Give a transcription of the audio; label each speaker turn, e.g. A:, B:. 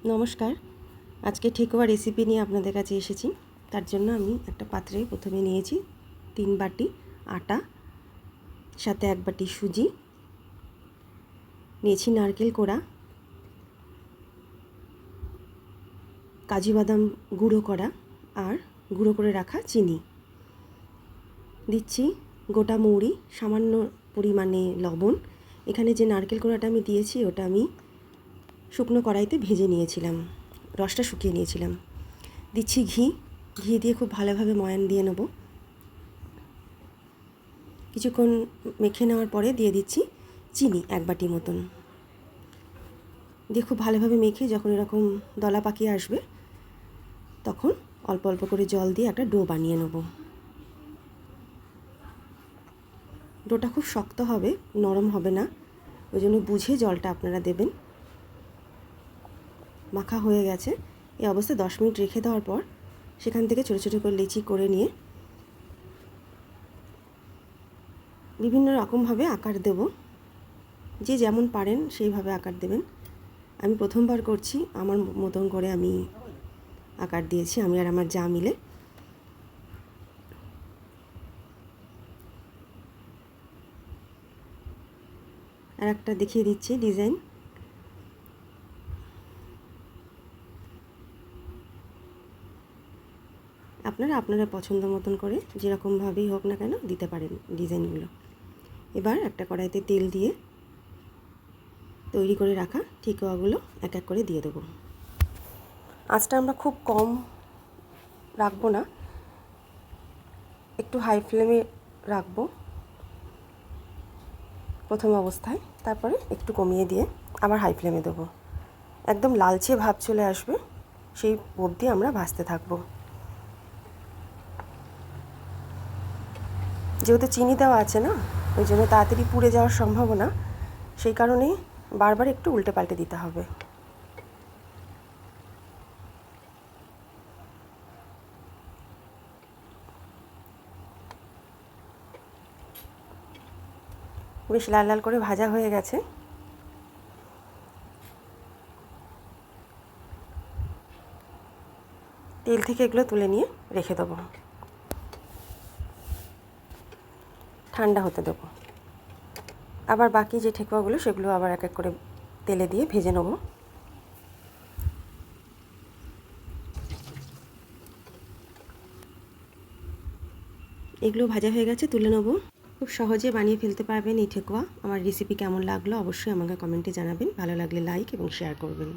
A: নমস্কার। আজকে ঠেকুয়া রেসিপি নিয়ে আপনাদের কাছে এসেছি। তার জন্য আমি একটা পাত্রে প্রথমে নিয়েছি 3 বাটি আটা, সাথে 1 বাটি সুজি, নিয়েছি নারকেল কোড়া, কাজু বাদাম গুঁড়ো করা আর গুঁড়ো করে রাখা চিনি। দিচ্ছি গোটা মৌরি, সামান্য পরিমাণে লবণ। এখানে যে নারকেল কোড়াটা আমি দিয়েছি ওটা আমি শুকনো কড়াইতে ভেজে নিয়েছিলাম, রসটা শুকিয়ে নিয়েছিলাম। দিচ্ছি ঘি দিয়ে খুব ভালোভাবে ময়ান দিয়ে নেব। কিছুক্ষণ মেখে নেওয়ার পরে দিয়ে দিচ্ছি চিনি 1 বাটি মতন। দিয়ে খুব ভালোভাবে মেখে যখন এরকম দলা পাকিয়ে আসবে তখন অল্প অল্প করে জল দিয়ে একটা ডো বানিয়ে নেব। ডোটা খুব শক্ত হবে, নরম হবে না, ওই জন্য বুঝে জলটা আপনারা দেবেন। মাখা হয়ে গেছে। এই অবস্থায় 10 মিনিট রেখে দেওয়ার পর সেখান থেকে ছোটো ছোটো করে লিচি করে নিয়ে বিভিন্ন রকমভাবে আকার দেব। যে যেমন পারেন সেইভাবে আকার দেবেন। আমি প্রথমবার করছি, আমার মতন করে আমি আকার দিয়েছি, আমি আর আমার যা মিলে। আর একটা দেখিয়ে দিচ্ছি ডিজাইন। আপনারা পছন্দ মতন করে যেরকমভাবেই হোক না কেন দিতে পারেন ডিজাইনগুলো। এবার একটা কড়াইতে তেল দিয়ে তৈরি করে রাখা ঠেকুয়াগুলো এক এক করে দিয়ে দেবো। আঁচটা আমরা খুব কম রাখবো না, একটু হাই ফ্লেমে রাখবো প্রথম অবস্থায়, তারপরে একটু কমিয়ে দিয়ে আবার হাই ফ্লেমে দেবো। একদম লালচে ভাব চলে আসবে, সেই অবধি আমরা ভাজতে থাকবো। যেহেতু চিনি দেওয়া আছে না, ওই জন্য তাড়াতাড়ি পুড়ে যাওয়ার সম্ভাবনা, সেই কারণেই বারবার একটু উল্টে পাল্টে দিতে হবে। বেশ লাল লাল করে ভাজা হয়ে গেছে। তেল থেকে এগুলো তুলে নিয়ে রেখে দেবো, ঠান্ডা হতে দেবো। আবার বাকি যে ঠেকুয়াগুলো সেগুলো আবার এক এক করে তেলে দিয়ে ভেজে নেব। এগুলো ভাজা হয়ে গেছে, তুলে নেব। খুব সহজে বানিয়ে ফেলতে পারবেন এই ঠেকুয়া। আমার রেসিপি কেমন লাগলো অবশ্যই আমাকে কমেন্টে জানাবেন। ভালো লাগলে লাইক এবং শেয়ার করবেন।